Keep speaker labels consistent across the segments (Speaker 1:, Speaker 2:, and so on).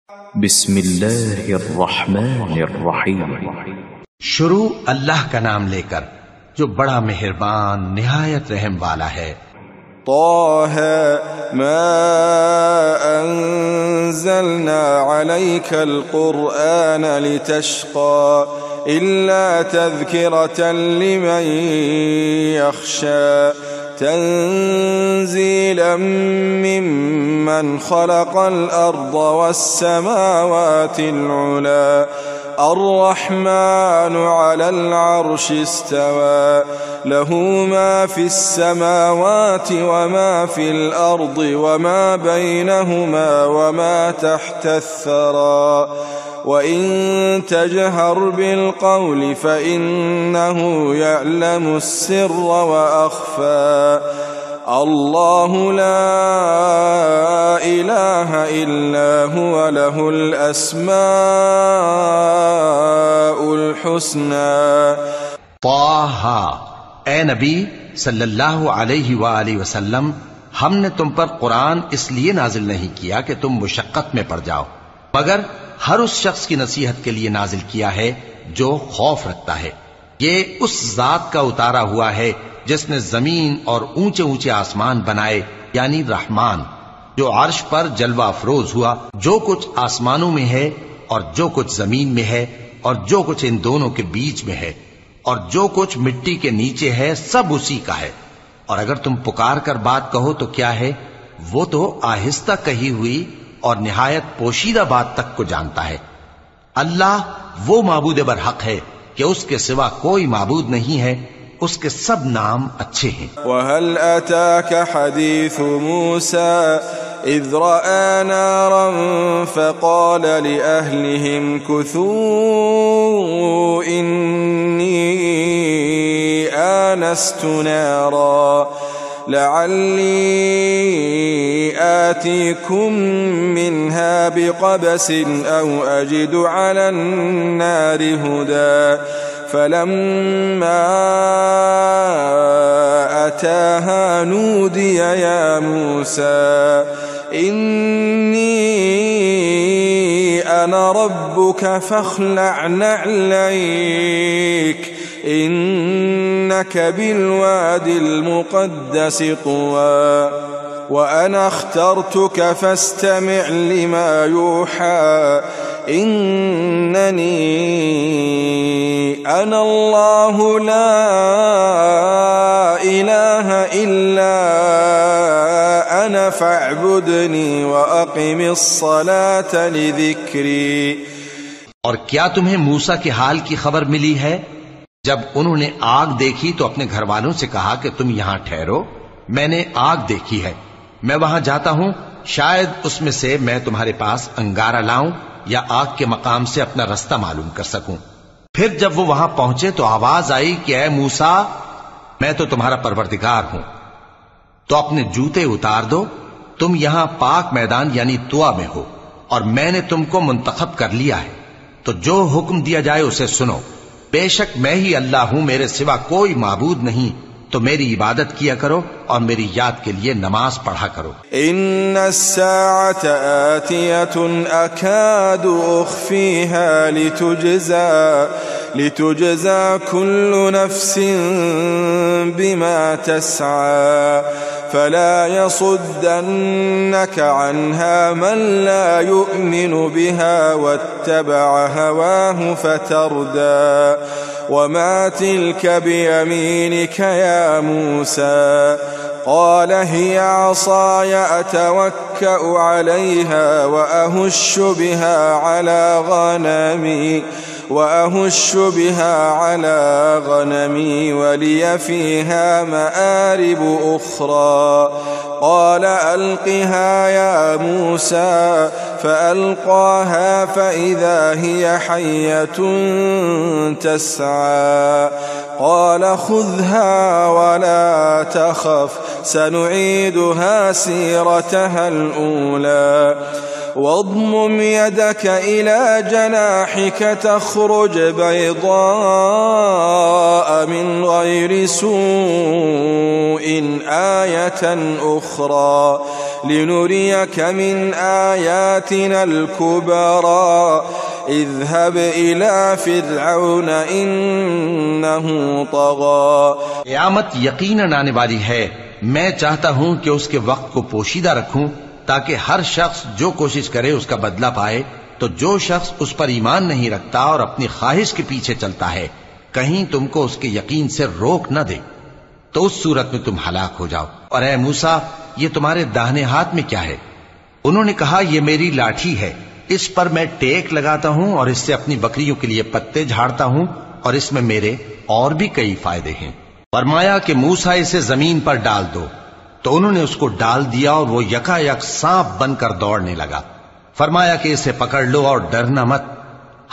Speaker 1: बिस्म इल्लाहिर रहमानिर रहीम।
Speaker 2: शुरू अल्लाह का नाम लेकर जो बड़ा मेहरबान निहायत रहम वाला है।
Speaker 3: ताहा मा अंज़लना अलैकल कुरआन लितश्क़ा इल्ला तज़किरतन लिमन यख़शा तंज़ीलन मिम्मन खलक़ल अर्ज़ वस्समावातिल उला अर्रहमानु अलल अर्शि इस्तवा लहू मा फिस समावाति वमा फिल अर्ज़ि वमा बैनहुमा वमा तहतस सरा वइन तजहर बिलक़ौलि फ़इन्नहु यअलमुस सिर्र व अख़फ़ा अल्लाहु ला इलाहा इल्ला हुवा लहुल अस्माउल हुस्ना।
Speaker 2: ताहा, ए नबी सल्लल्लाहु अलैहि वालैहि वसल्लम, हमने तुम पर कुरान इसलिए नाजिल नहीं किया कि तुम मुशक्कत में पड़ जाओ, मगर हर उस शख्स की नसीहत के लिए नाजिल किया है जो खौफ रखता है। ये उस जात का उतारा हुआ है जिसने जमीन और ऊंचे ऊंचे आसमान बनाए, यानी रहमान, जो अर्श पर जलवा अफरोज हुआ। जो कुछ आसमानों में है और जो कुछ जमीन में है और जो कुछ इन दोनों के बीच में है और जो कुछ मिट्टी के नीचे है, सब उसी का है। और अगर तुम पुकार कर बात कहो तो क्या है, वो तो आहिस्ता कही हुई और निहायत पोशीदा बात तक को जानता है। अल्लाह वो माबूद बरहक है कि उसके सिवा कोई माबूद नहीं है, उसके सब नाम अच्छे हैं।
Speaker 3: वहल अताका हदीसु मूसा इज़ रआ नारन फ़क़ाल लिअहलिहिम कुथू इन्नी आनस्तु नारा लअल्ली आतीकुम मिन्हा बिक़बसिन औ अजिदु अलन नारि हुदा फलम्मा अताहा नूदिय या मूसा इन्नी अना रब्बुक फ़ख़्लअ नअलैक इन्नक बिलवादिल मुक़द्दस तुवा वअना अख़्तरतुक फ़ास्तमिअ लिमा यूहा इन्ननी अना अल्लाहु ला इलाहा इल्ला अना फ़अब्दुनी व अक़िमिस सलात लिज़िक्री।
Speaker 2: और क्या तुम्हें मूसा के हाल की खबर मिली है? जब उन्होंने आग देखी तो अपने घर वालों से कहा कि तुम यहां ठहरो, मैंने आग देखी है, मैं वहां जाता हूं, शायद उसमें से मैं तुम्हारे पास अंगारा लाऊं या आग के मकाम से अपना रास्ता मालूम कर सकूं। फिर जब वो वहां पहुंचे तो आवाज आई कि ऐ मूसा, मैं तो तुम्हारा परवरदिगार हूं, तो अपने जूते उतार दो, तुम यहां पाक मैदान यानी तुआ में हो और मैंने तुमको मुंतखब कर लिया है, तो जो हुक्म दिया जाए उसे सुनो। बेशक मैं ही अल्लाह हूं, मेरे सिवा कोई माबूद नहीं, तो मेरी इबादत किया करो और मेरी याद के लिए नमाज पढ़ा करो।
Speaker 3: इन्नस्साअत आतियतुन अकादु उख्फीहा लितुजज़ा कुल्लु नफ्सिन बिमा तस्आ फला यसुद्दन्नक अन्हा मन ला युमिनु बिहा वत्तबअ हवाहु फतरदा वमा तिल्क बियमीनिक या मूसा قال هي عصاي أتوكأ عليها وأهش بها على غنمي ولي فيها مآرب أخرى قال ألقها يا موسى فألقاها فإذا هي حية تسعى قال خذها ولا تخف سنعيدها سيرتها الأولى واضمم يدك إلى جناحك تخرج بيضاء من غير سوء آية أخرى لنريك من آياتنا الكبرى اذهب إلى فرعون إنه طغى।
Speaker 2: क़यामत यकीनन आने वाली है। मैं चाहता हूं कि उसके वक्त को पोशीदा रखूं ताकि हर शख्स जो कोशिश करे उसका बदला पाए। तो जो शख्स उस पर ईमान नहीं रखता और अपनी ख्वाहिश के पीछे चलता है, कहीं तुमको उसके यकीन से रोक न दे, तो उस सूरत में तुम हलाक हो जाओ। और ए मूसा, ये तुम्हारे दाहिने हाथ में क्या है? उन्होंने कहा, ये मेरी लाठी है, इस पर मैं टेक लगाता हूं और इससे अपनी बकरियों के लिए पत्ते झाड़ता हूं और इसमें मेरे और भी कई फायदे हैं। फरमाया कि मूसा इसे जमीन पर डाल दो। तो उन्होंने उसको डाल दिया और वो यकायक सांप बनकर दौड़ने लगा। फरमाया कि इसे पकड़ लो और डरना मत,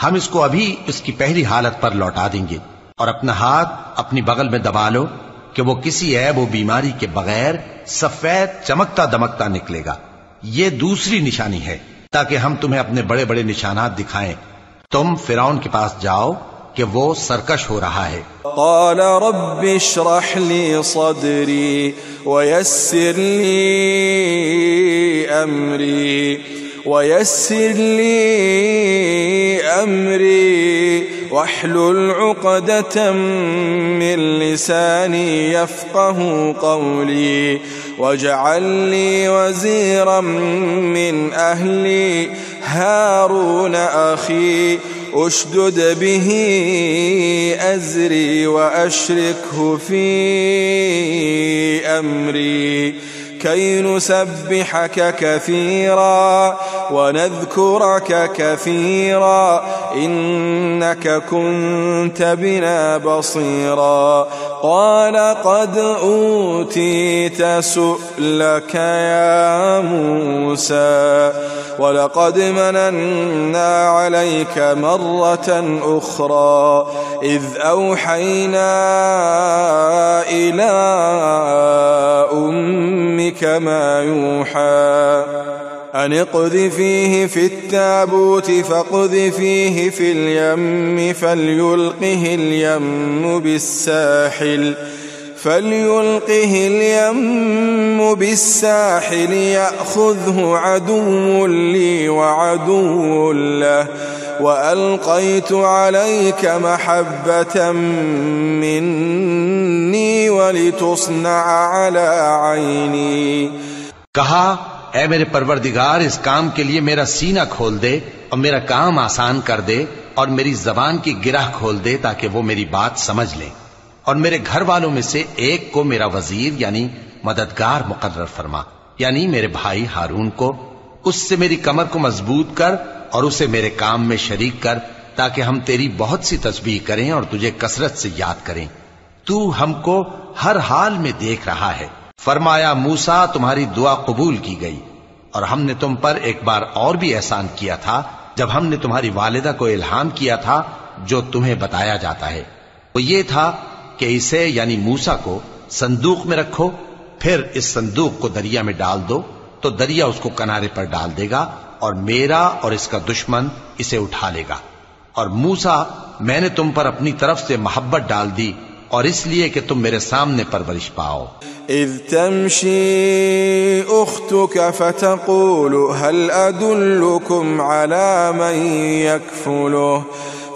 Speaker 2: हम इसको अभी इसकी पहली हालत पर लौटा देंगे। और अपना हाथ अपनी बगल में दबा लो कि वो किसी ऐब व बीमारी के बगैर सफेद चमकता दमकता निकलेगा। ये दूसरी निशानी है ताकि हम तुम्हें अपने बड़े बड़े निशानात दिखाएं। तुम फिरौन के पास जाओ कि वो सरकश हो रहा है।
Speaker 3: क़ाल रब्बि इश्रह ली सदरी वयस्सिर ली अमरी वहलुल उक़दतम मिन लिसानी यफ़क़हू क़ौली वजअल ली वज़ीरम मिन अहली हारून अख़ी उश्दुद बिही अज़री वअशरिकहु फ़ी अमरी कई नुसब्बिहक कसीरा वनज़कुरक कसीरा इन्नक कुन्त बिना बसीरा। क़ाल क़द ऊतीत सुअलक या मूसा वलक़द मनन्ना अलैक मर्रतन उख़रा इज़ औहैना इला उम्मिक मा यूहा अन इक़्ज़िफ़ीहि फ़ित्ताबूत फ़क़्ज़िफ़ीहि फ़िल यम्मि फ़ल्युल्क़िहिल यम्मु बिस्साहिल यअख़ुज़हु अदुव्वुन ली वअदुव्वुन लहु वअल्क़ैतु अलैक महब्बतम मिन्नी वलितुस्नअ अला ऐनी।
Speaker 2: कहा, ऐ मेरे परवरदिगार, इस काम के लिए मेरा सीना खोल दे और मेरा काम आसान कर दे और मेरी जबान की गिरह खोल दे ताकि वो मेरी बात समझ ले। और मेरे घर वालों में से एक को मेरा वजीर यानी मददगार मुकर्रर फरमा, यानी मेरे भाई हारून को। उससे मेरी कमर को मजबूत कर और उसे मेरे काम में शरीक कर ताकि हम तेरी बहुत सी तस्बीह करें और तुझे कसरत से याद करें। तू हमको हर हाल में देख रहा है। फरमाया, मूसा, तुम्हारी दुआ कबूल की गई और हमने तुम पर एक बार और भी एहसान किया था जब हमने तुम्हारी वालिदा को इल्हाम किया था जो तुम्हें बताया जाता है। वो ये था कि इसे यानी मूसा को संदूक में रखो, फिर इस संदूक को दरिया में डाल दो तो दरिया उसको किनारे पर डाल देगा और मेरा और इसका दुश्मन इसे उठा लेगा। और मूसा, मैंने तुम पर अपनी तरफ से मोहब्बत डाल दी और इसलिए कि तुम मेरे सामने परवरिश पाओ।
Speaker 3: इज़ तमशी उख्तुक फतक़ूलु हल अदुल्लुकुम अला मन यकफुलुहु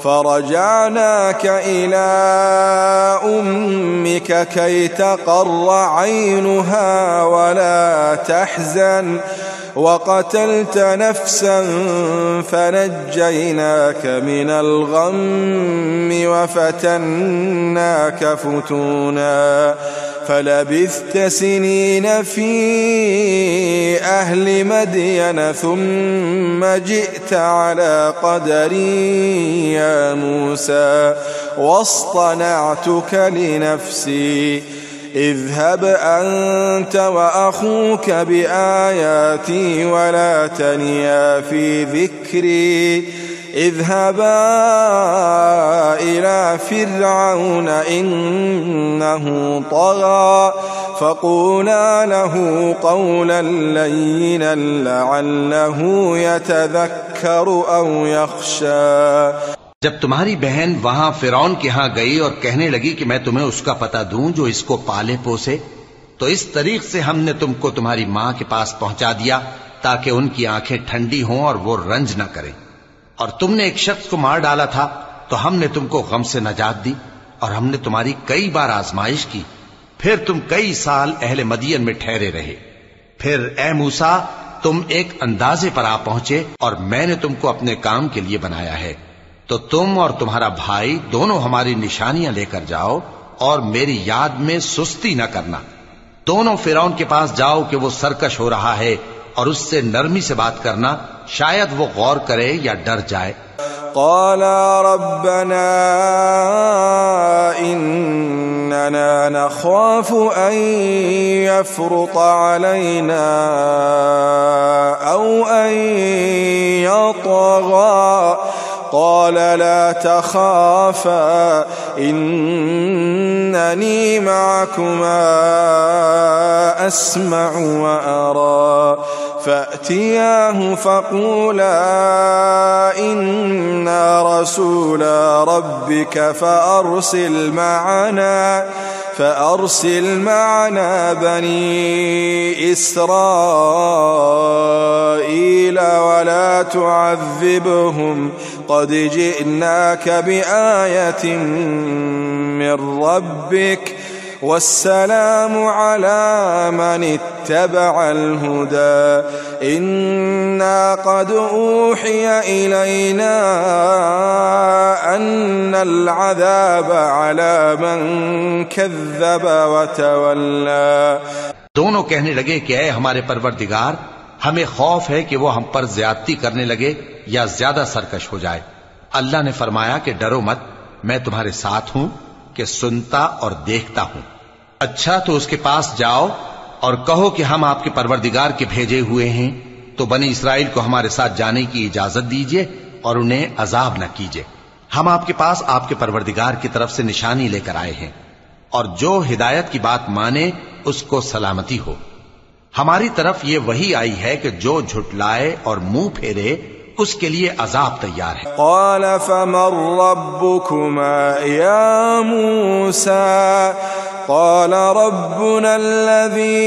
Speaker 3: फरजअनाक इला उम्मिक कई तक़र्र ऐनुहा वला तहज़न वक़तल्त नफ़्सन फ़नज्जयनाक मिनल ग़म्मि वफ़तन्नाक फ़ुतूना फलबिस्थ सिनीन फ़ी अहलि मदयन थुम्म जिअत अला क़दरी या मूसा वस्तनअतुक लिनफ़्सी इज़हब अंत वअख़ूक बिआयाती वला तनिया फ़ी ज़िक्री इज़हबा इला फ़िरऔन इन्नहु तग़ा फ़क़ूला लहू क़ौलन लय्यिनन लअल्लहु यतज़क्करु औ यख़्शा।
Speaker 2: जब तुम्हारी बहन वहां फिरौन के यहां गई और कहने लगी कि मैं तुम्हें उसका पता दूं जो इसको पाले पोसे, तो इस तरीक से हमने तुमको तुम्हारी मां के पास पहुंचा दिया ताकि उनकी आंखें ठंडी हों और वो रंज न करें। और तुमने एक शख्स को मार डाला था तो हमने तुमको गम से नजात दी और हमने तुम्हारी कई बार आजमाइश की, फिर तुम कई साल अहले मदियन में ठहरे रहे। फिर ए मूसा, तुम एक अंदाजे पर आ पहुंचे और मैंने तुमको अपने काम के लिए बनाया है, तो तुम और तुम्हारा भाई दोनों हमारी निशानियां लेकर जाओ और मेरी याद में सुस्ती न करना। दोनों फिरौन के पास जाओ कि वो सरकश हो रहा है और उससे नरमी से बात करना, शायद वो गौर करे या डर जाए।
Speaker 3: क़ाला रब्बना इन्नना नख़ाफ़ु अन यफ़्रुत अलैना औ अन यतग़ा क़ाल ला तख़ाफ़ा इन्ननी मअकुमा अस्मअु व अरा फ़अतियाहु फ़क़ूला इन्ना रसूला रब्बिक फ़अरसिल मअना बनी इस्राईल वला तुअज़्ज़िबहुम क़द जिअनाक बिआयतिन मिन रब्बिक वस्सलामु अला मन इत्तबअल हुदा इन्ना क़द ऊहिय इलैना अन्नल अज़ाब अला मन कज़्ज़ब व तवल्ला।
Speaker 2: दोनों कहने लगे कि ऐ हमारे परवरदिगार, हमें खौफ है कि वो हम पर ज्यादती करने लगे या ज्यादा सरकश हो जाए। अल्लाह ने फरमाया कि डरो मत, मैं तुम्हारे साथ हूं कि सुनता और देखता हूं। अच्छा, तो उसके पास जाओ और कहो कि हम आपके परवरदिगार के भेजे हुए हैं, तो बनी इसराइल को हमारे साथ जाने की इजाजत दीजिए और उन्हें अजाब न कीजिए। हम आपके पास आपके परवरदिगार की तरफ से निशानी लेकर आए हैं, और जो हिदायत की बात माने उसको सलामती हो। हमारी तरफ ये वही आई है कि जो झुटलाए और मुंह फेरे उसके लिए अजाब तैयार है।
Speaker 3: क़ाल फ़मन रब्बुकुमा या मूसा क़ाल रब्बुना अल्लज़ी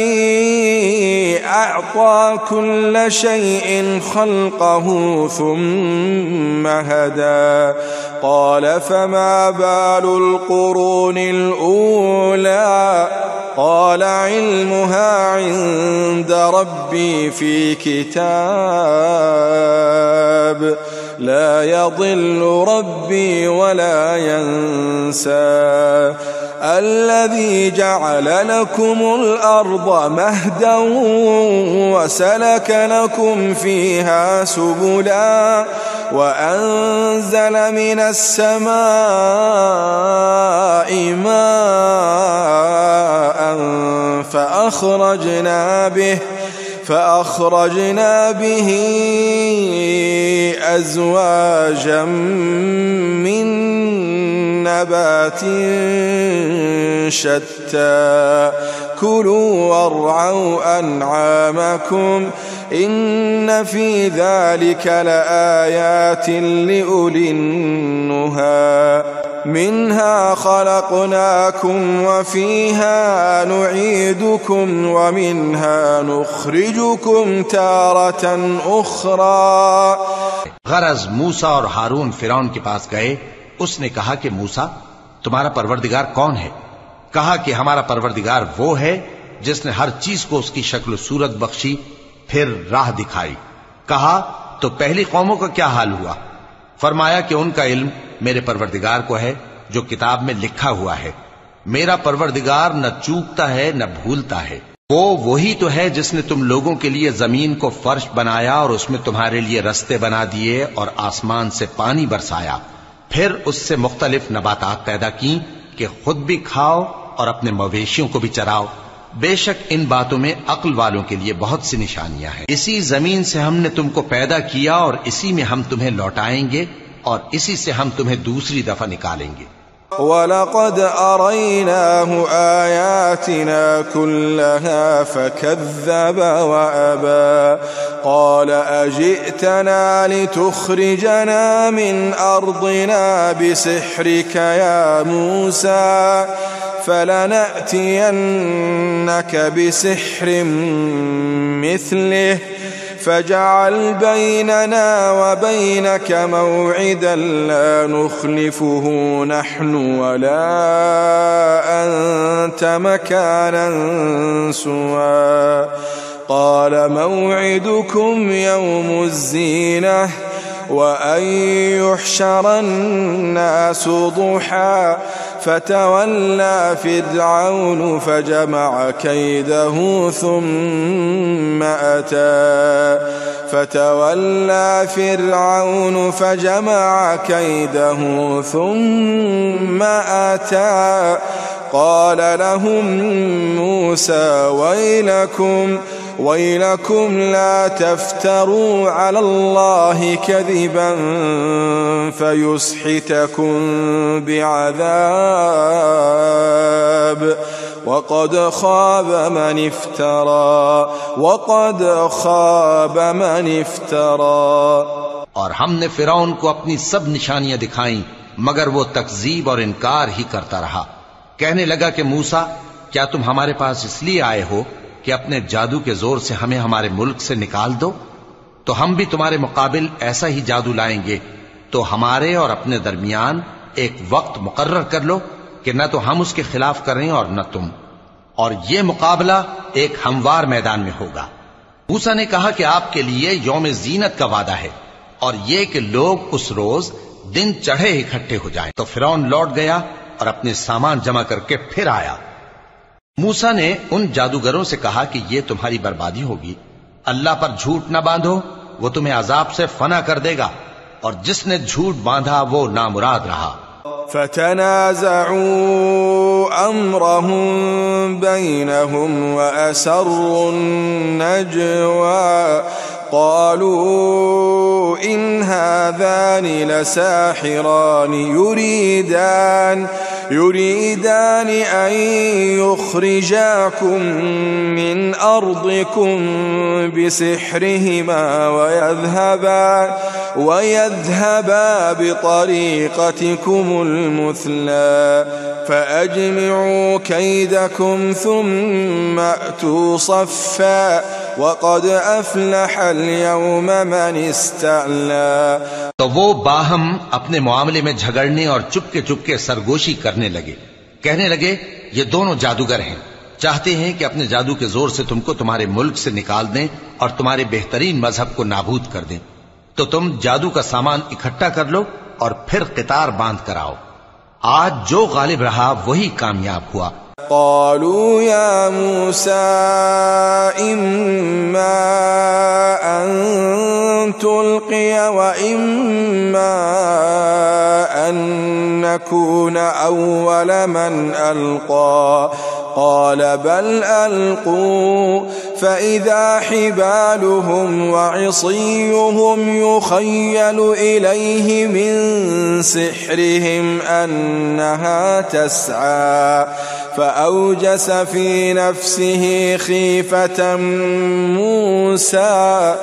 Speaker 3: अअता कुल्ल शैइन ख़ल्क़हु थुम्म हदा क़ाल फ़मा बालुल क़ुरूनिल ऊला क़ाल इल्मुहा इन्द रब्बी फ़ी किताब ला यज़िल्लु रब्बी वला यंसा الذي جعل لكم الأرض مهدا وسلك لكم فيها سبلا وأنزل من السماء ماء فأخرجنا به أزواجا من نبات شتى كلوا وارعوا أنعامكم إن في ذلك لآيات لأولي النهى منها خلقناكم وفيها نعيدكم ومنها نخرجكم تارة أخرى।
Speaker 2: गरज मूसा और हारून फिरौन के पास गए। उसने कहा कि मूसा, तुम्हारा परवरदिगार कौन है? कहा कि हमारा परवरदिगार वो है जिसने हर चीज को उसकी शक्ल सूरत बख्शी, फिर राह दिखाई। कहा, तो पहली कौमों का क्या हाल हुआ? फरमाया कि उनका इल्म मेरे परवरदिगार को है जो किताब में लिखा हुआ है। मेरा परवरदिगार न चूकता है न भूलता है। वो वही तो है जिसने तुम लोगों के लिए जमीन को फर्श बनाया और उसमें तुम्हारे लिए रस्ते बना दिए और आसमान से पानी बरसाया, फिर उससे मुख्तलिफ नबातात पैदा की कि खुद भी खाओ और अपने मवेशियों को भी चराओ। बेशक इन बातों में अक्ल वालों के लिए बहुत सी निशानियां हैं। इसी जमीन से हमने तुमको पैदा किया और इसी में हम तुम्हें लौटाएंगे और इसी से हम तुम्हें दूसरी दफा निकालेंगे।
Speaker 3: वलक़द अरैनाहु आयातिना कुल्लहा फकज़्ज़ब वअबा क़ाल अजि'तना लितुख़रिजना मिन अर्दिना बिसिह्रिका या मूसा فلنأتينك بسحر مثله فاجعل بيننا وبينك موعدا لا نخلفه نحن ولا أنت مكانا سوى قال موعدكم يوم الزينة وأن يحشر الناس ضحى فتولى فرعون فجمع كيده ثم أتى قال لهم موسى ويلكم لا تفتروا على الله كذبا فيسحتكم بعذاب وقد خاب من افترى
Speaker 2: और हमने फिरौन को अपनी सब निशानियां दिखाईं मगर वो तकजीब और इनकार ही करता रहा। कहने लगा कि मूसा, क्या तुम हमारे पास इसलिए आए हो कि अपने जादू के जोर से हमें हमारे मुल्क से निकाल दो? तो हम भी तुम्हारे मुकाबिल ऐसा ही जादू लाएंगे। तो हमारे और अपने दरमियान एक वक्त मुकर्रर कर लो कि न तो हम उसके खिलाफ करें और न तुम, और ये मुकाबला एक हमवार मैदान में होगा। मूसा ने कहा कि आपके लिए यौम जीनत का वादा है और ये कि लोग उस रोज दिन चढ़े इकट्ठे हो जाएं। तो फिरौन लौट गया और अपने सामान जमा करके फिर आया। मूसा ने उन जादूगरों से कहा कि ये तुम्हारी बर्बादी होगी। अल्लाह पर झूठ न बांधो, वो तुम्हें अजाब से फना कर देगा, और जिसने झूठ बांधा वो नामुराद रहा।
Speaker 3: فتنازعوا أمرهم بينهم وأسروا النجوى قالوا إن هذان لساحران يريدان أن يخرجاكم من أرضكم بسحرهما ويذهبا بطريقتكم المثلى فأجمعوا كيدكم ثم أتوا صفا وقد أفلح اليوم من استعلى।
Speaker 2: तो वो बाहम अपने मामले में झगड़ने और चुपके चुपके सरगोशी करने लगे। कहने लगे, ये दोनों जादूगर हैं, चाहते हैं कि अपने जादू के जोर से तुमको तुम्हारे मुल्क से निकाल दें और तुम्हारे बेहतरीन मजहब को नाबूद कर दें। तो तुम जादू का सामान इकट्ठा कर लो और फिर कितार बांध कर आओ। आज जो गालिब रहा वही कामयाब हुआ।
Speaker 3: قالوا يا موسى إما أن تلقي وإما أن نكون أول من ألقى قال بل ألقوا فإذا حبالهم وعصيهم يخيل إليه من سحرهم أنها تسعى فأوجس في نفسه خيفة موسى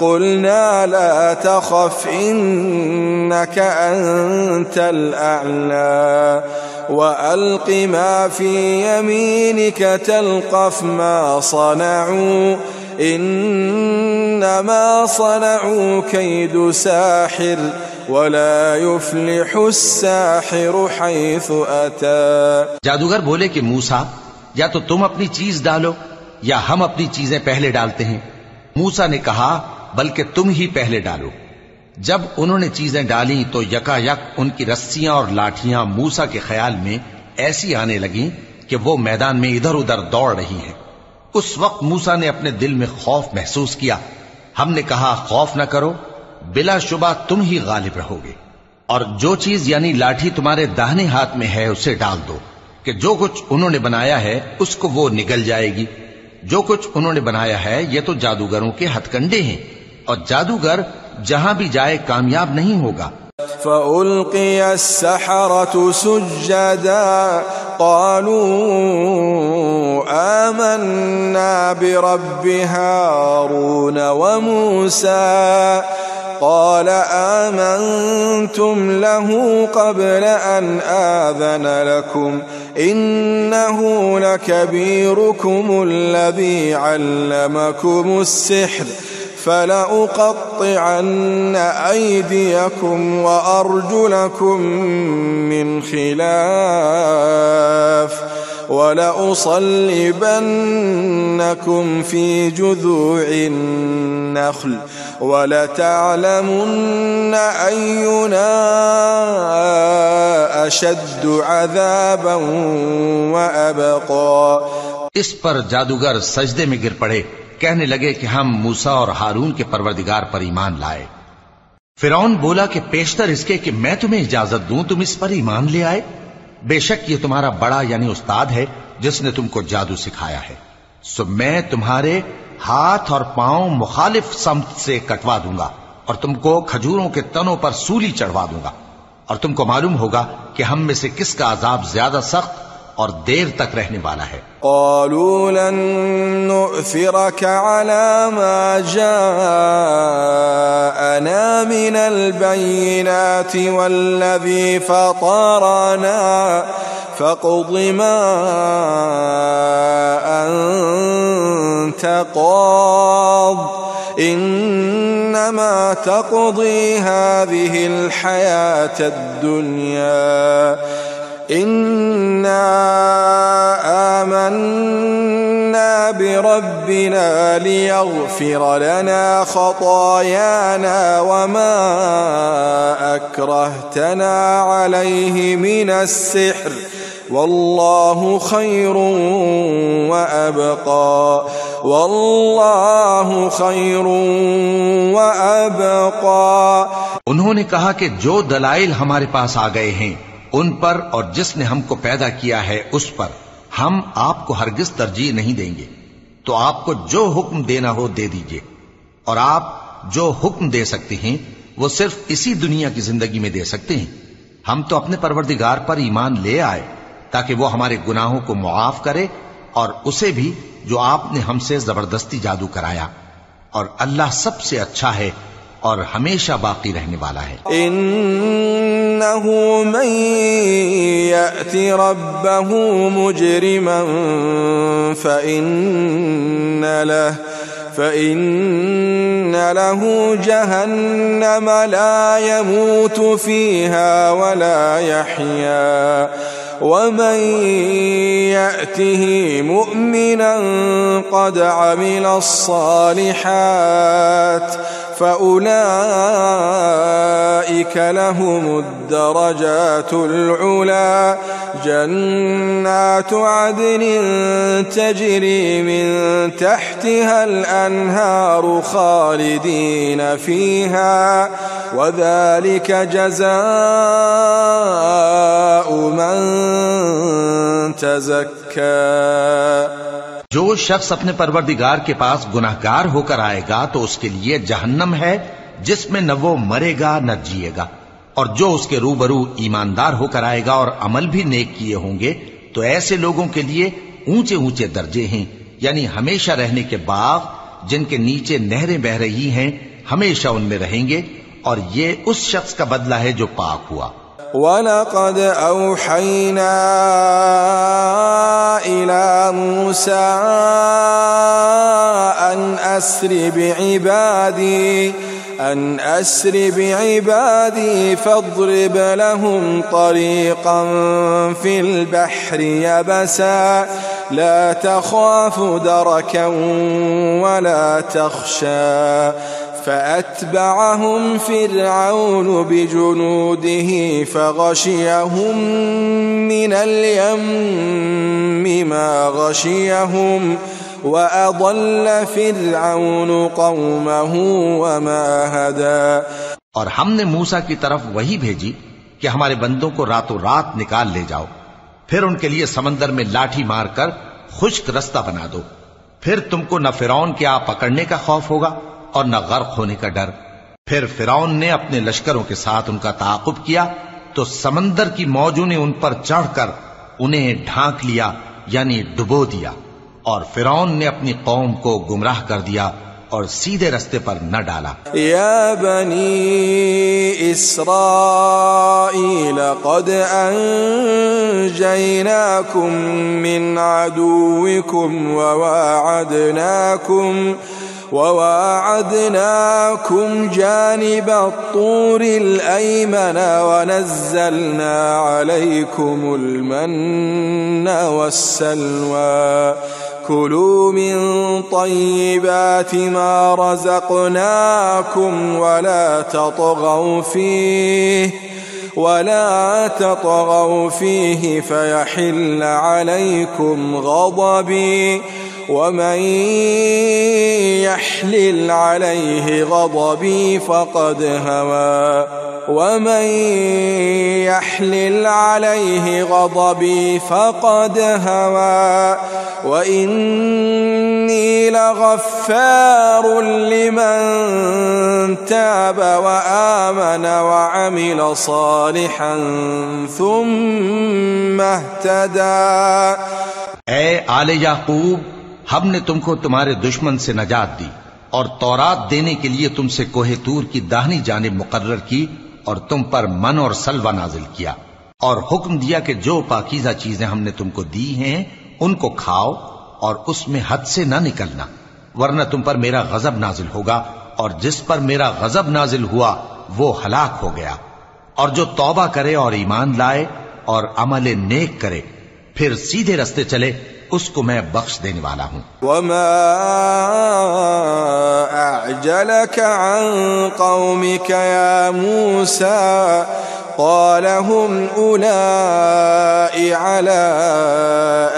Speaker 3: قلنا لا تخف إنك أنت الأعلى وألق ما في يمينك تلقف ما صنعوا إنما صنعوا كيد ساحر ولا يفلح الساحر حيث أتى।
Speaker 2: जादूगर बोले कि मूसा, या तो तुम अपनी चीज डालो या हम अपनी चीजें पहले डालते हैं। मूसा ने कहा, बल्कि तुम ही पहले डालो। जब उन्होंने चीजें डाली तो यकायक उनकी रस्सियां और लाठियां मूसा के ख्याल में ऐसी आने लगी कि वो मैदान में इधर उधर दौड़ रही हैं। उस वक्त मूसा ने अपने दिल में खौफ महसूस किया। हमने कहा, खौफ न करो, बिलाशुबा तुम ही गालिब रहोगे, और जो चीज यानी लाठी तुम्हारे दाहिने हाथ में है उसे डाल दो कि जो कुछ उन्होंने बनाया है उसको वो निगल जाएगी। जो कुछ उन्होंने बनाया है ये तो जादूगरों के हथकंडे हैं, और जादूगर जहां भी जाए कामयाब नहीं होगा।
Speaker 3: فألقي السحرة سجدا قالوا آمنا برب هارون وموسى قال آمنتم له قبل أن آذن لكم إنه لكبيركم الذي علمكم السحر فلأقطعن أيديكم وأرجلكم من خلاف ولأصلبنكم في جذوع النخل ولتعلمن أينا أشد عذابا وأبقى।
Speaker 2: इस पर जादूगर सजदे में गिर पड़े, कहने लगे कि हम मूसा और हारून के परवरदिगार पर ईमान लाए। फिरौन बोला कि पेशतर इसके कि मैं तुम्हें इजाजत दूं तुम इस पर ईमान ले आए। बेशक ये तुम्हारा बड़ा यानी उस्ताद है जिसने तुमको जादू सिखाया है। सो मैं तुम्हारे हाथ और पांव मुखालिफ समत से कटवा दूंगा और तुमको खजूरों के तनों पर सूली चढ़वा दूंगा और तुमको मालूम होगा कि हम में से किसका अजाब ज्यादा सख्त और देर तक रहने वाला है।
Speaker 3: قالوا لن نؤثرك على ما جاءنا من البينات والذي فطرنا فاقض ما أنت قاض إنما تقضي هذه الحياة الدنيا إنا آمنا بربنا ليغفر لنا خطايانا وما أكرهتنا عليه من السحر والله خير وأبقى والله خير وأبقى।
Speaker 2: उन्होंने कहा कि जो दलाइल हमारे पास आ गए हैं उन पर और जिसने हमको पैदा किया है उस पर हम आपको हरगिज तरजीह नहीं देंगे, तो आपको जो हुक्म देना हो दे दीजिए और आप जो हुक्म दे सकते हैं वो सिर्फ इसी दुनिया की जिंदगी में दे सकते हैं। हम तो अपने परवरदिगार पर ईमान ले आए ताकि वो हमारे गुनाहों को मुआफ करे और उसे भी जो आपने हमसे जबरदस्ती जादू कराया, और अल्लाह सबसे अच्छा है और हमेशा बाकी रहने वाला है।
Speaker 3: इन्नहु मन यअति रब्बहु मुजरिमन فإن له جهنم لا يموت فيها ولا يحيا ومن يأته مؤمنا قد عمل الصالحات فأولئك لهم الدرجات العلى جنات عدن تجري من تحتها الأنهار خالدين فيها وذلك جزاء من تزكى।
Speaker 2: जो शख्स अपने परवरदिगार के पास गुनाहगार होकर आएगा तो उसके लिए जहन्नम है जिसमें न वो मरेगा न जिएगा, और जो उसके रूबरू ईमानदार होकर आएगा और अमल भी नेक किए होंगे तो ऐसे लोगों के लिए ऊंचे ऊंचे दर्जे हैं, यानी हमेशा रहने के बाग जिनके नीचे नहरें बह रही हैं, हमेशा उनमें रहेंगे, और ये उस शख्स का बदला है जो पाक हुआ।
Speaker 3: वलक़द औहैना इला मूसा अन अस्रि बिइबादी फद्रिब लहुम तरीक़न फिल बहरि यबसा ला तख़ाफ़ु दरकन वला तख़शा فأتبعهم فرعون بجنوده فغشيهم من اليم ما غشيهم وأضل فرعون قومه وما هدى।
Speaker 2: और हमने मूसा की तरफ वही भेजी कि हमारे बंदों को रातों रात निकाल ले जाओ, फिर उनके लिए समंदर में लाठी मारकर खुश्क रास्ता बना दो, फिर तुमको न फिरौन के आ पकड़ने का खौफ होगा और न गर्क होने का डर। फिर फिरौन ने अपने लश्करों के साथ उनका ताक़ुब किया तो समंदर की मौजों ने उन पर चढ़कर उन्हें ढांक लिया यानी डुबो दिया, और फिरौन ने अपनी कौम को गुमराह कर दिया और सीधे रास्ते पर न डाला।
Speaker 3: या बनी इस्राईल क़द अंजयनाकुम मिन अदुव्विकुम ववाअदनाकुम जानिब अत्तूरिल अयमन वनज़्ज़लना अलैकुमुल मन्न वस्सलवा कुलू मिन तय्यिबाति मा रज़क़नाकुम वला ततग़व फीहि फयहिल्ल अलैकुम ग़ज़बी वमन यहलिल अलैहि ग़ज़बी फ़क़द हवा व इन्नी लग़फ़्फ़ारुन लिमन ताब व आमन व अमिल सालिहन थुम्मा इह्तदा।
Speaker 2: ऐ आले याकूब, हमने तुमको तुम्हारे दुश्मन से नजात दी और तौरात देने के लिए तुमसे कोहे तूर की दाहिनी जानिब मुकर्रर की और तुम पर मन और सलवा नाजिल किया और हुक्म दिया कि जो पाकीज़ा चीजें हमने तुमको दी हैं उनको खाओ और उसमें हद से न निकलना, वरना तुम पर मेरा गजब नाजिल होगा और जिस पर मेरा गजब नाजिल हुआ वो हलाक हो गया। और जो तौबा करे और ईमान लाए और अमल नेक करे फिर सीधे रास्ते चले उसको मैं बख्श देने वाला हूं।
Speaker 3: वमा अअजलक अन कौमिक या मूसा क़ाल हुम उलाई अला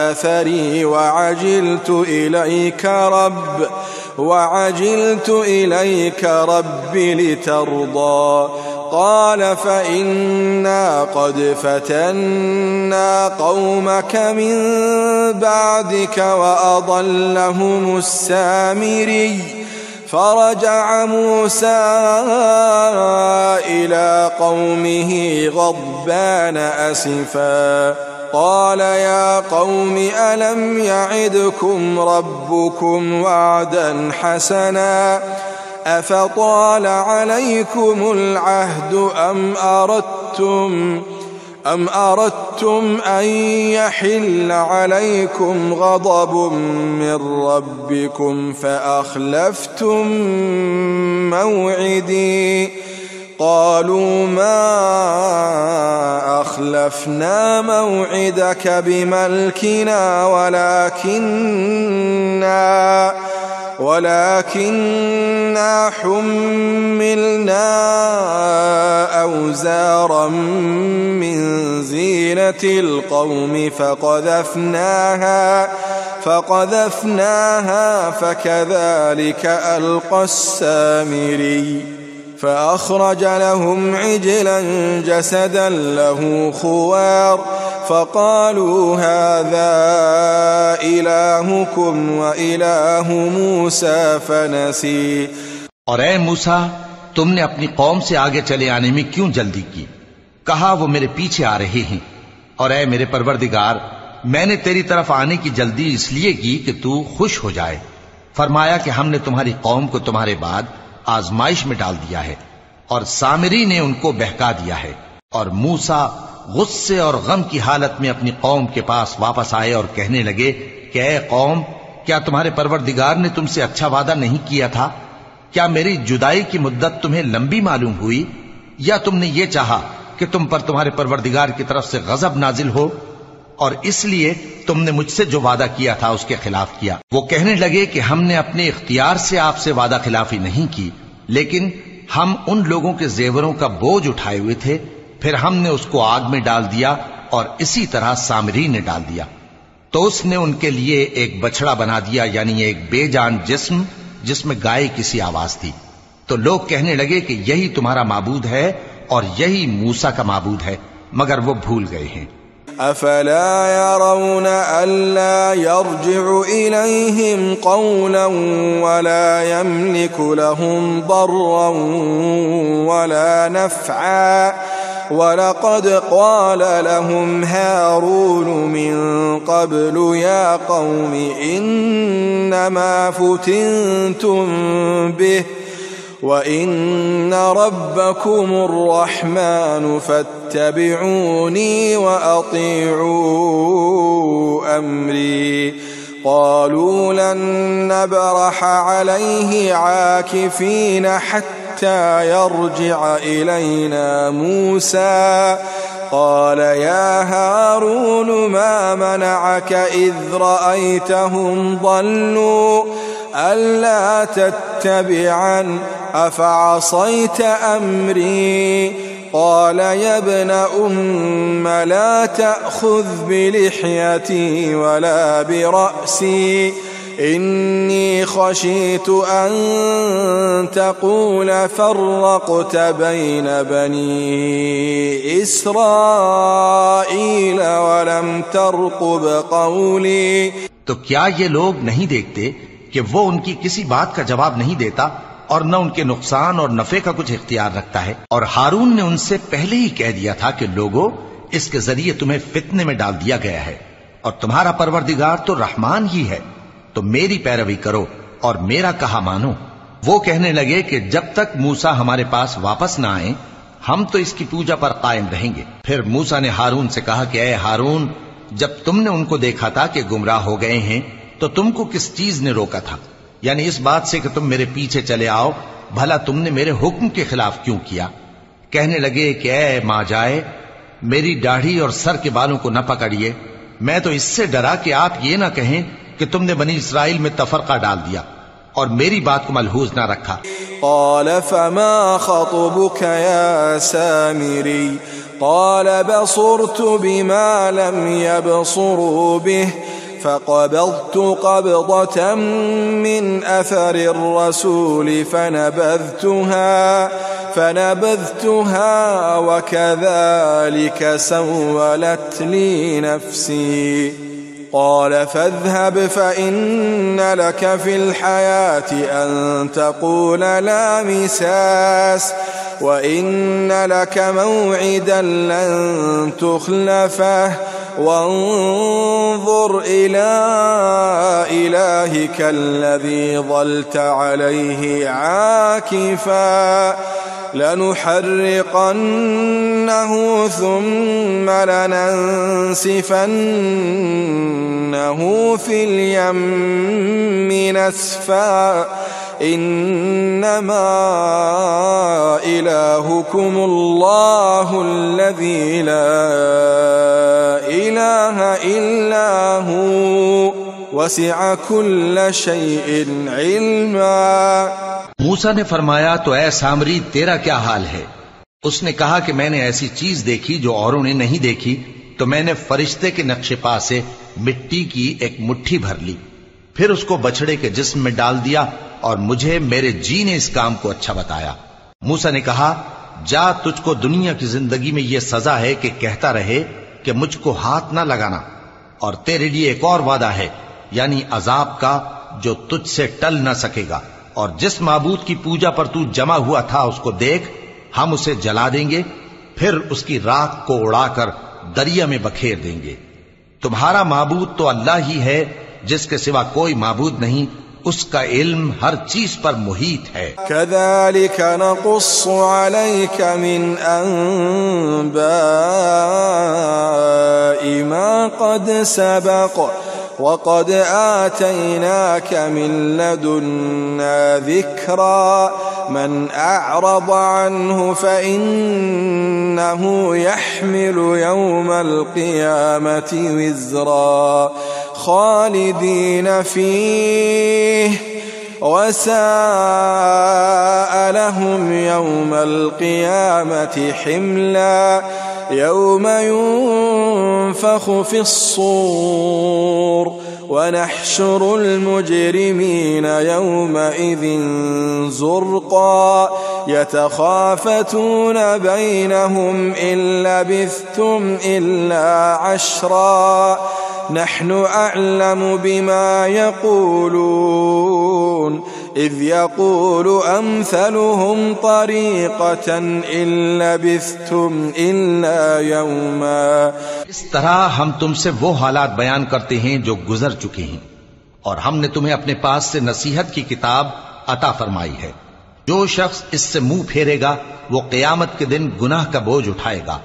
Speaker 3: अथरी वअजिल्तु इलैक रब्बि लितर्दा क़ाल फ़इन्ना क़द फ़तन्ना क़ौमक मिन बअदिक वअضلहुमुस सामिरी फ़रजअ मूसा इला क़ौमिही ग़ضबान असिफ़ा क़ाल या क़ौमि अलम यअिदकुम रब्बुकुम वअदन हसना अफ़ताल अलैकुमुल अहद अम अरदतुम अन यहिल्ल अलैकुम ग़ज़बुम मिन रब्बिकुम फ़अख़लफ़्तुम मौዒदी क़ालू मा अख़लफ़ना मौዒदक बिमल्किना वलाकिन्ना हुम्मिलना औज़ारा मिन ज़ीनतिल क़ौमि फ़क़ذफ़नाहा फ़कذलिक अलक़ा السامري فأخرج لهم عجلا جسدا له خوار فقالوا هذا إلهكم وإله موسى فنسي।
Speaker 2: और ऐ मूसा, तुमने अपनी कौम से आगे चले आने में क्यों जल्दी की? कहा वो मेरे पीछे आ रहे हैं। और ऐ मेरे परवरदिगार, मैंने तेरी तरफ आने की जल्दी इसलिए की कि तू खुश हो जाए। फरमाया कि हमने तुम्हारी कौम को तुम्हारे बाद आजमाइश में डाल दिया है और सामिरी ने उनको बहका दिया है। और मूसा गुस्से और गम की हालत में अपनी कौम के पास वापस आए और कहने लगे कि ऐ कौम, क्या तुम्हारे परवरदिगार ने तुमसे अच्छा वादा नहीं किया था? क्या मेरी जुदाई की मुद्दत तुम्हें लंबी मालूम हुई, या तुमने ये चाहा कि तुम पर तुम्हारे परवरदिगार की तरफ से गजब नाजिल हो और इसलिए तुमने मुझसे जो वादा किया था उसके खिलाफ किया? वो कहने लगे कि हमने अपने इख्तियार से आपसे वादा खिलाफी नहीं की, लेकिन हम उन लोगों के जेवरों का बोझ उठाए हुए थे, फिर हमने उसको आग में डाल दिया और इसी तरह सामरी ने डाल दिया। तो उसने उनके लिए एक बछड़ा बना दिया, यानी एक बेजान जिस्म जिसमें गाय किसी आवाज थी। तो लोग कहने लगे कि यही तुम्हारा माबूद है और यही मूसा का माबूद है, मगर वो भूल गए हैं।
Speaker 3: अफला यरौन अल्ला यरजिउ इलैहिम क़ौलन वला यमलिकु लहुम दर्रन वला नफ़अन ولقد قال لهم هارون من قبل يا قوم إنما فتنتم به وإن ربكم الرحمن فاتبعوني وأطيعوا أمري. قالوا لن نبرح عليه عاكفين حتى يرجع إلينا موسى. قال يا هارون ما منعك إذ رأيتهم ضلوا ألا تتبعن أفعصيت أمري. قال يا ابن أم لا تأخذ بلحيتي ولا برأسي إني خشيت أن تقول فرقت بين بني إسرائيل ولم ترقب قولي.
Speaker 2: तो क्या ये लोग नहीं देखते कि वो उनकी किसी बात का जवाब नहीं देता और न उनके नुकसान और नफे का कुछ इख्तियार रखता है। और हारून ने उनसे पहले ही कह दिया था कि लोगों, इसके जरिए तुम्हें फितने में डाल दिया गया है और तुम्हारा परवरदिगार तो रहमान ही है, तो मेरी पैरवी करो और मेरा कहा मानो। वो कहने लगे कि जब तक मूसा हमारे पास वापस ना आए हम तो इसकी पूजा पर कायम रहेंगे। फिर मूसा ने हारून से कहा कि ऐ हारून, जब तुमने उनको देखा था कि गुमराह हो गए हैं तो तुमको किस चीज ने रोका था, यानी इस बात से कि तुम मेरे पीछे चले आओ, भला तुमने मेरे हुक्म के खिलाफ क्यों किया। कहने लगे कि ऐ मां जाए, मेरी दाढ़ी और सर के बालों को न पकड़िए, मैं तो इससे डरा कि आप ये ना कहें कि तुमने बनी इसराइल में तफरका डाल दिया और मेरी बात को मलहूज ना रखा।
Speaker 3: قال فما خطبك يا سامري قال بصرت بما لم يبصروا به فقبضت قبضة من أثر الرسول فنبذتها وكذلك سولت لي نفسي. قال فاذهب فإن لك في الحياة أن تقول لا مساس وإن لك موعدا لن تخلفه وانظر إلى إلهك الذي ظلت عليه عاكفا لنحرقنه ثم لننسفنه في اليم نسفا إنما إلهكم الله الذي لا إله إلا هو وسع كل شيء علما.
Speaker 2: मूसा ने फरमाया, तो ऐ सामरी, तेरा क्या हाल है। उसने कहा कि मैंने ऐसी चीज देखी जो औरों ने नहीं देखी, तो मैंने फरिश्ते के नक्शे पा से मिट्टी की एक मुट्ठी भर ली, फिर उसको बछड़े के जिस्म में डाल दिया और मुझे मेरे जी ने इस काम को अच्छा बताया। मूसा ने कहा, जा, तुझको दुनिया की जिंदगी में यह सजा है कि कहता रहे कि मुझको हाथ ना लगाना, और तेरे लिए एक और वादा है, यानी अजाब का, जो तुझसे टल ना सकेगा। और जिस माबूद की पूजा पर तू जमा हुआ था उसको देख, हम उसे जला देंगे, फिर उसकी राख को उड़ाकर दरिया में बखेर देंगे। तुम्हारा माबूद तो अल्लाह ही है, जिसके सिवा कोई माबूद नहीं, उसका इल्म हर चीज पर मुहीत है।
Speaker 3: कज़ालिक नक़ुस्सु अलैका मिन अंबाइ मा क़द सबक़ वक़द आतैनाक मिन लदुन्ना ज़िक्रा मन अअरज़ अन्हु फ़इन्नहु यहमिलु यौमल क़ियामति विज़रा खालिदीन फ़ीह वसाअ लहुम यौमल क़ियामति हिमला यौम युनफ़ख़ु फ़िस्सूर वनहशुरुल मुजरिमीन यौमइज़िन ज़ुर्क़ा यतख़ाफ़तून बैनहुम इन लबिथ्तुम इल्ला अश्रा नहनु अअलमु बिमा यक़ूलून इज़ यक़ूलु अम्सलुहुम तरीक़तन इन लबिस्थुम इल्ला यौमा।
Speaker 2: इस तरह हम तुमसे वो हालात बयान करते हैं जो गुजर चुके हैं, और हमने तुम्हें अपने पास से नसीहत की किताब अता फरमाई है। जो शख्स इससे मुंह फेरेगा वो क़यामत के दिन गुनाह का बोझ उठाएगा।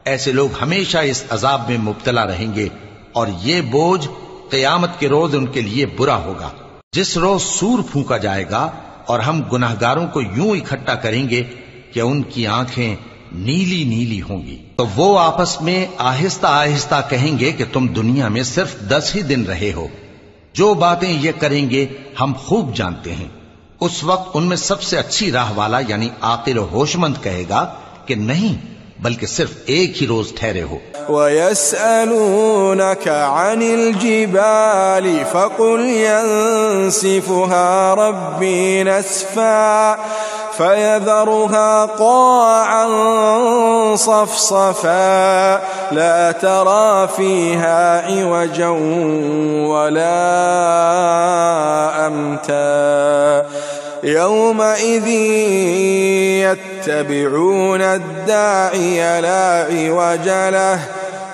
Speaker 2: ऐसे लोग हमेशा इस अजाब में मुब्तला रहेंगे, और ये बोझ क़यामत के रोज उनके लिए बुरा होगा, जिस रोज सूर फूंका जाएगा और हम गुनाहगारों को यूं इकट्ठा करेंगे कि उनकी आंखें नीली नीली होंगी। तो वो आपस में आहिस्ता आहिस्ता कहेंगे कि तुम दुनिया में सिर्फ 10 ही दिन रहे हो। जो बातें ये करेंगे हम खूब जानते हैं। उस वक्त उनमें सबसे अच्छी राह वाला यानी आकिल और होशमंद कहेगा कि नहीं, बल्कि सिर्फ एक ही रोज ठहरे हो।
Speaker 3: वयस्अलूनका अनिल जिबालि फकुल यंसिफुहा रब्बी नस्फा फयज़रुहा क़ाअन सफ़सफ़ा ला तरा फ़ीहा इवजन वला अम्ता यौमइज़िन यत्तबिऊन अद्दाइय ला इवज लह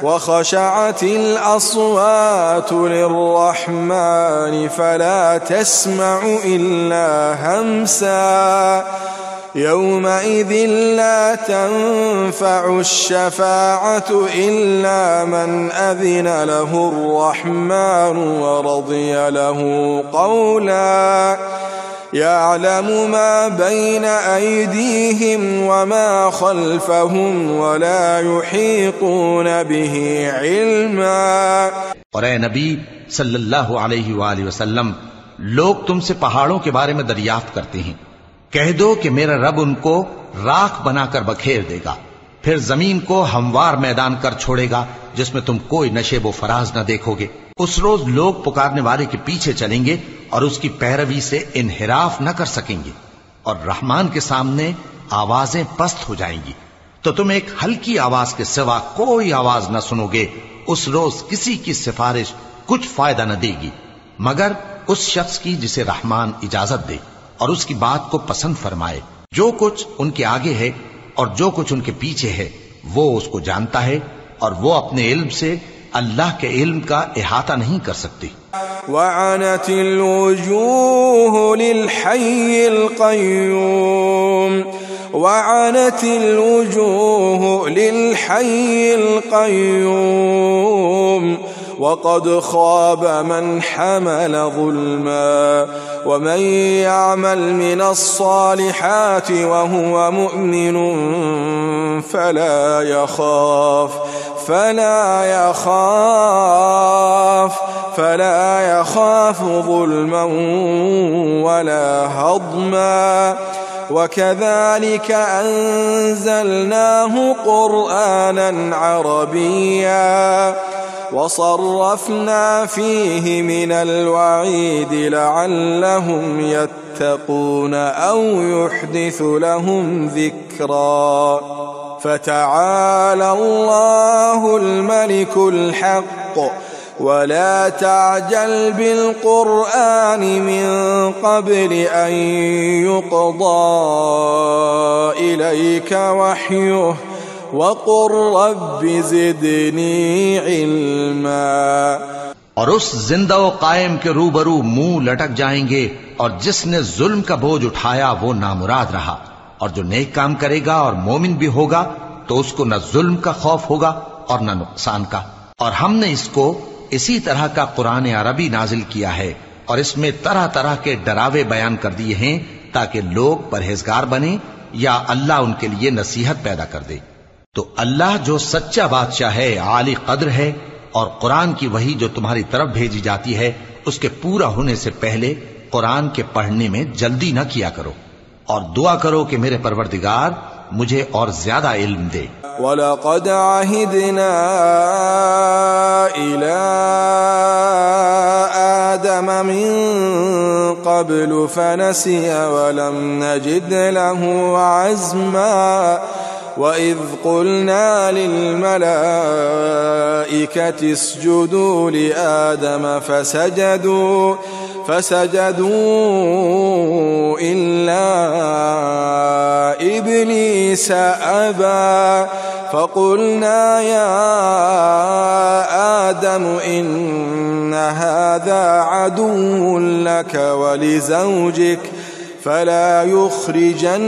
Speaker 3: वख़शअतिल अस्वातु लिर्रहमानि फला तस्मअु इल्ला हम्सा यौमइज़िन ला तन्फ़अु अश्शफ़ाअतु इल्ला मन अज़िन लहुर्रहमानु वरज़िय लहु क़ौला यअलमु मा बैन अयदीहिम वमा खल्फ़हुम वला युहीतून बिही इल्मा।
Speaker 2: और ए नबी सल्लल्लाहु अलैहि वसल्लम, लोग तुमसे पहाड़ों के बारे में दरियाफ्त करते हैं। कह दो कि मेरा रब उनको राख बनाकर बखेर देगा, फिर जमीन को हमवार मैदान कर छोड़ेगा जिसमें तुम कोई नशेबो फराज न देखोगे। उस रोज लोग पुकारने वाले के पीछे चलेंगे और उसकी पैरवी से इनहिराफ न कर सकेंगे, और रहमान के सामने आवाजें पस्त हो जाएंगी, तो तुम एक हल्की आवाज के सिवा कोई आवाज न सुनोगे। उस रोज किसी की सिफारिश कुछ फायदा न देगी मगर उस शख्स की जिसे रहमान इजाजत दे और उसकी बात को पसंद फरमाए। जो कुछ उनके आगे है और जो कुछ उनके पीछे है वो उसको जानता है, और वो अपने इल्म से अल्लाह के इल्म का इहाता नहीं कर सकती।
Speaker 3: वअनतिल वजूहु लिल हय्यिल क़य्यूम वअनतिल वजूहु लिल हय्यिल क़य्यूम वक़द ख़ाब मन हमल ज़ुल्मा वमन यअमल मिनस्सालिहाति वहुव मुमिनुन फला यखाफ ज़ुल्मन वला हज़मा वकज़ालिक अंज़लनाहु क़ुरआनन अरबिय्या वसर्रफ़ना फ़ीहि मिनल वईद लअल्लहुम यत्तक़ून औ युहदिसु लहुम ज़िक्रा फ़तआला अल्लाहुल मलिकुल हक़्क़ वला तअजल बिलक़ुरआन मिन क़ब्ल अन युक़दा इलैक वह्युहु वक़ुल रब्बि ज़िदनी इल्मा।
Speaker 2: और उस जिंदा व कायम के रूबरू मुंह लटक जाएंगे, और जिसने जुल्म का बोझ उठाया वो नामुराद रहा, और जो नेक काम करेगा और मोमिन भी होगा तो उसको न जुल्म का खौफ होगा और न नुकसान का। और हमने इसको इसी तरह का कुरान अरबी नाजिल किया है, और इसमें तरह तरह के डरावे बयान कर दिए हैं ताकि लोग परहेजगार बने या अल्लाह उनके लिए नसीहत पैदा कर दे। तो अल्लाह जो सच्चा बादशाह है, आली कद्र है, और कुरान की वही जो तुम्हारी तरफ भेजी जाती है उसके पूरा होने से पहले कुरान के पढ़ने में जल्दी न किया करो, और दुआ करो कि मेरे परवरदिगार मुझे और ज्यादा इल्म दे।
Speaker 3: वलक़द अहिदना इला आदम मिन क़ब्लु फनसिय वलम नजिद लहु अज़्मा وإذ قلنا للملائكة اسجدوا لآدم فسجدوا إلا إبليس أبى فقلنا يا آدم إن هذا عدو لك ولزوجك فلا يخرجنكما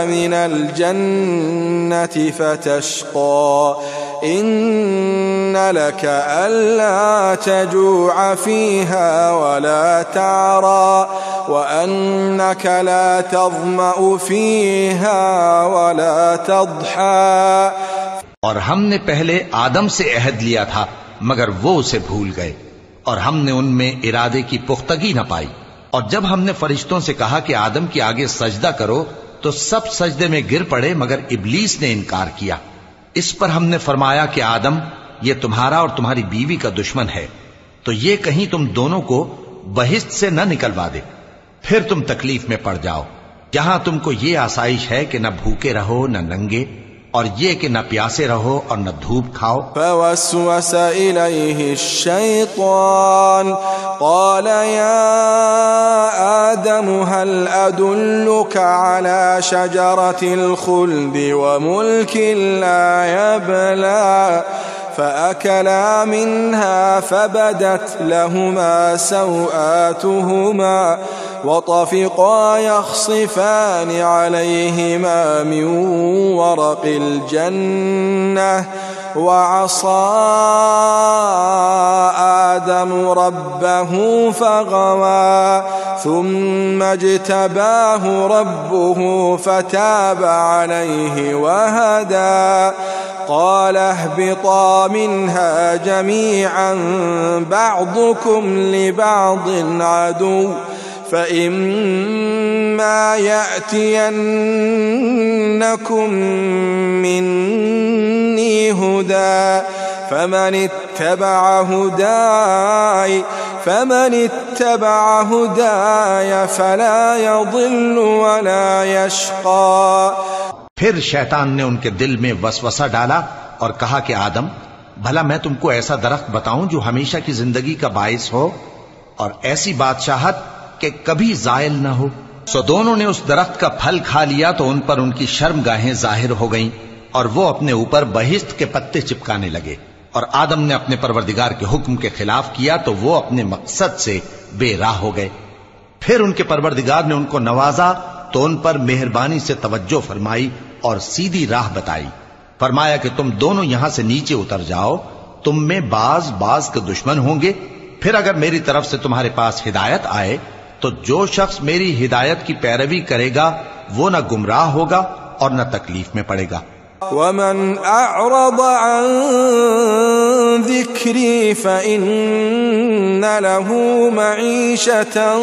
Speaker 3: من الجنة فتشقى إن لك ألا تجوع فيها ولا تعرى وأنك لا تظمأ فيها ولا تضحى.
Speaker 2: और हमने पहले आदम से अहद लिया था मगर वो उसे भूल गए और हमने उनमें इरादे की पुख्तगी न पाई। और जब हमने फरिश्तों से कहा कि आदम के आगे सजदा करो तो सब सजदे में गिर पड़े मगर इब्लीस ने इनकार किया। इस पर हमने फरमाया कि आदम, ये तुम्हारा और तुम्हारी बीवी का दुश्मन है, तो ये कहीं तुम दोनों को बहिश्त से न निकलवा दे, फिर तुम तकलीफ में पड़ जाओ। यहां तुमको ये आसाइश है कि न भूखे रहो न नंगे, और ये कि न प्यासे रहो और न धूप खाओ।
Speaker 3: फवस्वस इलैहि शैतान क़ाल या आदम हल अदुल्लुका अला शजरतिल खुल्द व मुल्किन ला यबला فأكلا منها فبدت لهما سوآتهما وطفقا يخصفان عليهما من ورق الجنة وعصى آدم ربه فغوى ثم اجتباه ربه فتاب عليه وهدى قال اهبطا منها جميعا بعضكم لبعض عدو فإما يأتينكم مني هدى فمن اتبع هداي فلا يضل ولا يشقى.
Speaker 2: फिर शैतान ने उनके दिल में वसवसा डाला और कहा कि आदम, भला मैं तुमको ऐसा दरख्त बताऊं जो हमेशा की जिंदगी का बाइस हो और ऐसी बादशाहत कि कभी जायल न हो। सो दोनों ने उस दरख्त का फल खा लिया तो उन पर उनकी शर्मगाहें जाहिर हो गईं और वो अपने ऊपर बहिश्त के पत्ते चिपकाने लगे। और आदम ने अपने परवरदिगार के हुक्म के खिलाफ किया तो वो अपने मकसद से बेराह हो गए। फिर उनके परवरदिगार ने उनको नवाजा तो उन पर मेहरबानी से तवज्जो फरमाई और सीधी राह बताई। फरमाया कि तुम दोनों यहां से नीचे उतर जाओ, तुम में बाज के दुश्मन होंगे। फिर अगर मेरी तरफ से तुम्हारे पास हिदायत आए तो जो शख्स मेरी हिदायत की पैरवी करेगा वो न गुमराह होगा और न तकलीफ में पड़ेगा।
Speaker 3: वमन अअरद अन ज़िक्री फ़इन्न लहू मईशतन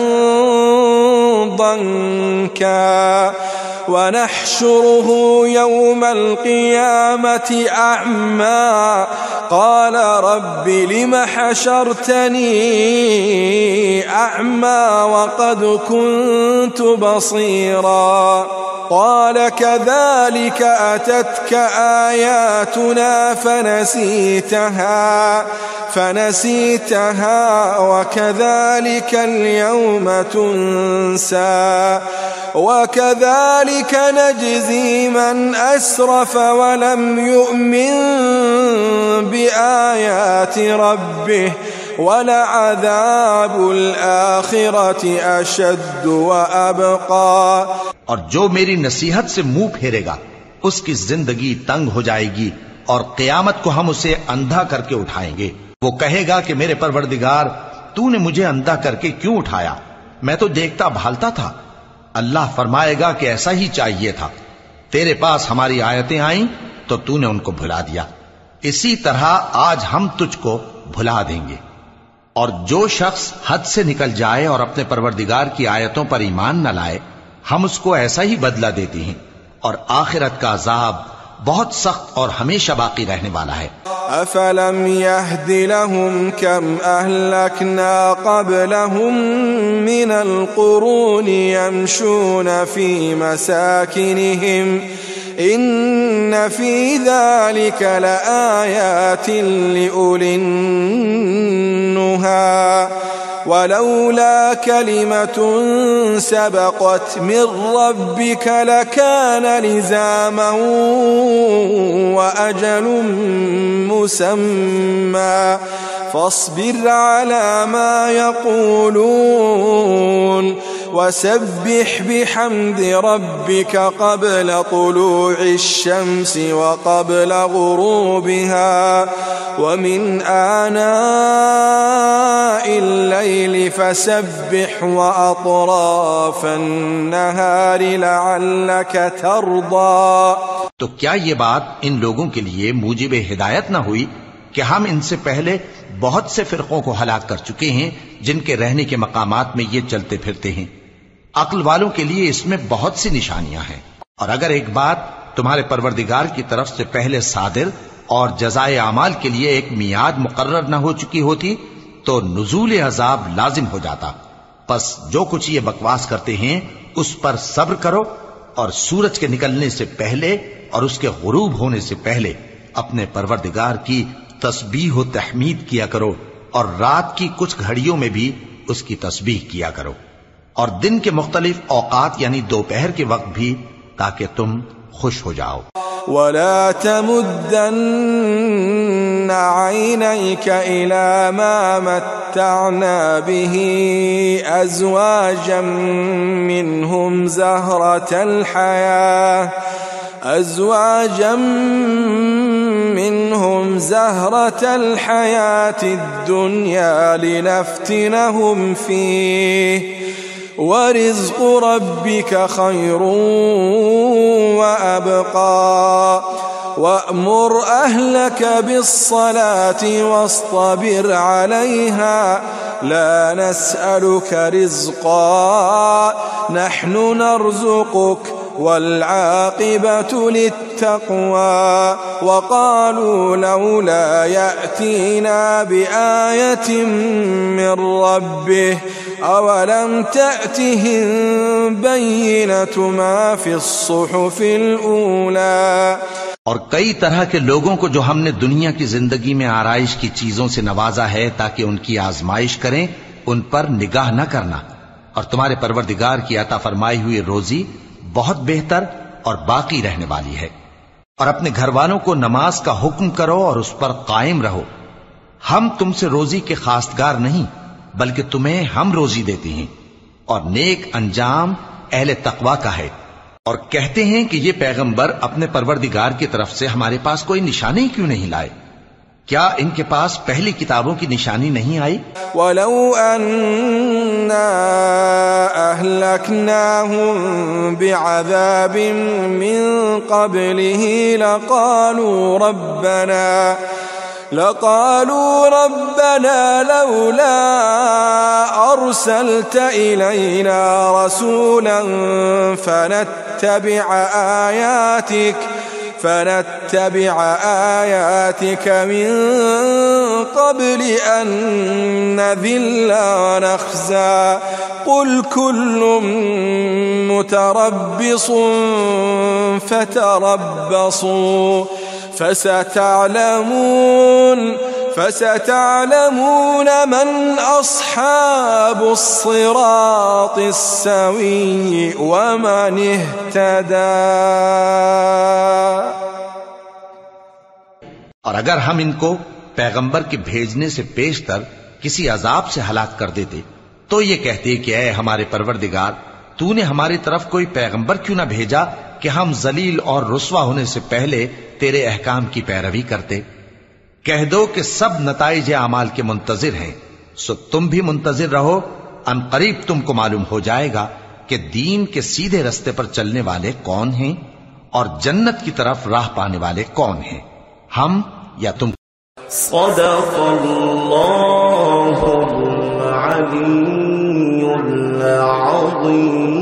Speaker 3: दंका वनहशुरुहु यौमल क़ियामति अअमा क़ाल रब्बि लिम हशरतनी अअमा वक़द कुन्तु बसीरा قال كذلك أتتك آياتنا فنسيتها وكذلك اليوم تنسى وكذلك نجزي من أسرف ولم يؤمن بآيات ربه ولعذاب الآخرة أشد وأبقى.
Speaker 2: और जो मेरी नसीहत से मुंह फेरेगा उसकी जिंदगी तंग हो जाएगी और क़यामत को हम उसे अंधा करके उठाएंगे। वो कहेगा कि मेरे परवरदिगार, तूने मुझे अंधा करके क्यों उठाया? मैं तो देखता भालता था। अल्लाह फरमाएगा कि ऐसा ही चाहिए था। तेरे पास हमारी आयतें आईं तो तूने उनको भुला दिया। इसी तरह आज हम तुझको भुला देंगे। और जो शख्स हद से निकल जाए और अपने परवरदिगार की आयतों पर ईमान न लाए, हम उसको ऐसा ही बदला देती हैं। और आखिरत का अजाब बहुत सख्त और हमेशा बाकी रहने वाला है।
Speaker 3: अफलम यहदि लहुम कम अहलकना क़ब्लहुम मिनल क़ुरूनि यमशून फी मसाकिनिहिम إن في ذلك لآيات لأولي النهى ولولا كلمة سبقت من ربك لكان لزاما وأجل مسمى فاصبر على ما يقولون وسبح بحمد ربك قبل طلوع الشمس وقبل غروبها ومن آناء الليل فسبح وأطراف النهار لعلك ترضى।
Speaker 2: तो क्या ये बात इन लोगों के लिए मूजिब हिदायत न हुई कि हम इनसे पहले बहुत से फिरकों को हलाक कर चुके हैं जिनके रहने के मकामात में ये चलते फिरते हैं। अक्ल वालों के लिए इसमें बहुत सी निशानियां हैं। और अगर एक बात तुम्हारे परवरदिगार की तरफ से पहले सादिर और जज़ाए अमाल के लिए एक मियाद मुकर्रर न हो चुकी होती तो नुज़ूल अजाब लाजिम हो जाता। बस जो कुछ ये बकवास करते हैं उस पर सब्र करो और सूरज के निकलने से पहले और उसके गुरूब होने से पहले अपने परवरदिगार की तस्बीह व तहमीद किया करो और रात की कुछ घड़ियों में भी उसकी तस्बीह किया करो और दिन के मुख्तलिफ औकात यानी दोपहर के वक्त भी, ताकि तुम खुश हो जाओ।
Speaker 3: वला तमुद्दन्न ऐनैक इला मा मत्तअना बिही अज़वाजम मिनहुम ज़हरतल हयातिद दुनिया लिनफ्तिनहुम फीह वरिज़्क़ु रब्बिक खैरुन व अबक़ा वअमुर अहलक बिस्सलाति वस्तबिर अलैहा ला नस्अलुक रिज़्क़ा नहनु नर्ज़ुक़ुक वल्आक़िबतु लित्तक़वा वक़ालू लौला यअतीना बिआयतिन मिन रब्बिह अवलम तअतिहिम बय्यिनतु मा फ़िस्सुहुफ़िल ऊला।
Speaker 2: और कई तरह के लोगों को जो हमने दुनिया की जिंदगी में आराइश की चीजों से नवाजा है ताकि उनकी आजमाइश करें, उन पर निगाह न करना। और तुम्हारे परवरदिगार की अता फरमाई हुई रोजी बहुत बेहतर और बाकी रहने वाली है। और अपने घर वालों को नमाज का हुक्म करो और उस पर कायम रहो। हम तुमसे रोजी के खासगार नहीं, बल्कि तुम्हें हम रोजी देते हैं और नेक अंजाम अहले तकवा का है। और कहते हैं कि ये पैगंबर अपने परवरदिगार की तरफ से हमारे पास कोई निशानी क्यों नहीं लाए? क्या इनके पास पहली किताबों की निशानी नहीं आई?
Speaker 3: वलौ अन्ना अहलकनाहुम बिअज़ाबिन मिन क़ब्लिही लक़ालू रब्बना लौला अरसलत इलैना रसूलन फनत्तबिअ आयातिक मिन क़ब्ल अन नज़िल्ल वनख़ज़ा क़ुल कुल्लुम मुतरब्बिसुन फतरब्बसू फसतعلمون من أصحاب الصراط السوي ومن اهتدى।
Speaker 2: और अगर हम इनको पैगंबर के भेजने से पेशतर किसी अजाब से हलाक कर देते तो ये कहते कि ऐ हमारे परवरदिगार, तूने हमारी तरफ कोई पैगंबर क्यों ना भेजा कि हम जलील और रुस्वा होने से पहले तेरे अहकाम की पैरवी करते। कह दो कि सब नताइज अमाल के मुंतजिर हैं, सो तुम भी मुंतजिर रहो। अनकरीब तुमको मालूम हो जाएगा कि दीन के सीधे रास्ते पर चलने वाले कौन हैं और जन्नत की तरफ राह पाने वाले कौन हैं, हम या तुम।
Speaker 4: सदक़ल्लाहुल अलीयुल अज़ीम।